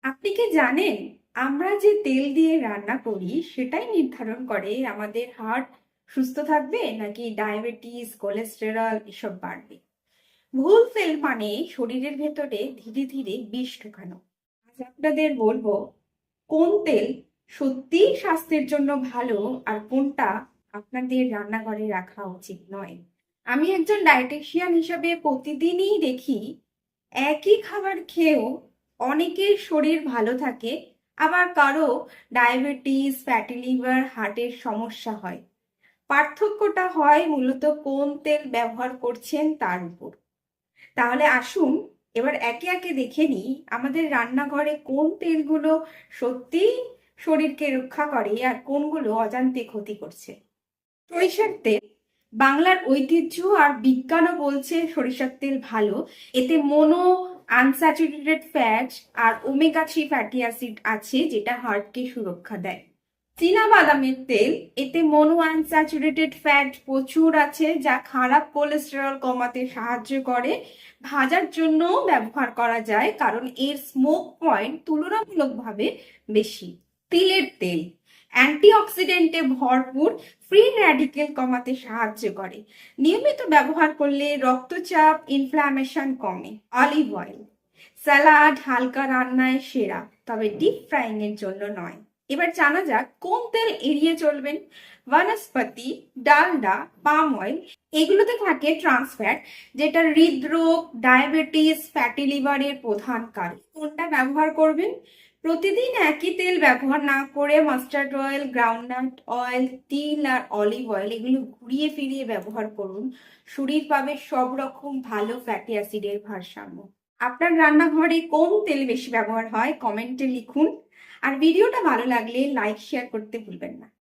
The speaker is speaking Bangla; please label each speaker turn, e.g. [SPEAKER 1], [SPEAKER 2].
[SPEAKER 1] আপনি কি জানেন আমরা যে তেল দিয়ে রান্না করি সেটাই নির্ধারণ করে আমাদের হার্ট সুস্থ থাকবে নাকি ডায়াবেটিস কোলেস্টেরল এসব বাড়বে। ভুল তেল মানে শরীরের ভেতরে ধীরে ধীরে বিষ ঢোকানো। আজ আপনাদের বলবো কোন তেল সত্যি স্বাস্থ্যের জন্য ভালো আর কোনটা আপনাদের রান্নাঘরে রাখা উচিত নয়। আমি একজন ডায়েটিশিয়ান হিসেবে প্রতিদিনই দেখি একই খাবার খেয়েও অনেকের শরীর ভালো থাকে, আবার কারো ডায়াবেটিস ফ্যাটি লিভার হার্টের সমস্যা হয়। পার্থক্যটা হয় মূলত কোন তেল ব্যবহার করছেন তার উপর। তাহলে আসুন এবার একে একে দেখে নিই আমাদের রান্নাঘরে কোন তেলগুলো সত্যিই শরীরকে রক্ষা করে আর কোনগুলো অজান্তে ক্ষতি করছে। সরিষার তেল, বাংলার ঐতিহ্য আর বিজ্ঞানও বলছে সরিষার তেল ভালো। এতে মোনো আনস্যাচুরেটেড ফ্যাট আর ওমেগা 3 ফ্যাটি অ্যাসিড আছে যেটা হার্টকে সুরক্ষা দেয়। চীনা বাদামের তেল, এতে মোনো আনস্যাচুরেটেড ফ্যাট প্রচুর আছে যা খারাপ কোলেস্টেরল কমাতে সাহায্য করে। ভাজার জন্য ব্যবহার করা যায় কারণ এর স্মোক পয়েন্ট তুলনামূলকভাবে বেশি। তিলের তেল অ্যান্টিঅক্সিডেন্টে ভরপুর, ফ্রি র্যাডিকেল কমাতে সাহায্য করে। নিয়মিত ব্যবহার করলে রক্তচাপ ইনফ্ল্যামেশন কমে। অলিভ অয়েল স্যালাড হালকা রান্নায় সেরা, তবে ডিপ ফ্রাইং এর জন্য নয়। এবার জানা যাক কোন তেল এড়িয়ে চলবেন। বনস্পতি, ডালডা, পাম অয়েল, এগুলোতে থাকে ট্রান্স ফ্যাট যেটা হৃদরোগ ডায়াবেটিস ফ্যাটি লিভারের প্রধান কারণ। কোনটা ব্যবহার করবেন? প্রতিদিন একই তেল ব্যবহার না করে মাস্টার্ড অয়েল, গ্রাউন্ডনাট অয়েল, তিল আর অলিভ অয়েল এগুলো ঘুরিয়ে ফিরিয়ে ব্যবহার করুন। শরীর পাবে সব রকম ভালো ফ্যাটি অ্যাসিডের ভারসাম্য। আপনার রান্নাঘরে কোন তেল বেশি ব্যবহার হয় কমেন্টে লিখুন। আর ভিডিওটা ভালো লাগলে লাইক শেয়ার করতে ভুলবেন না।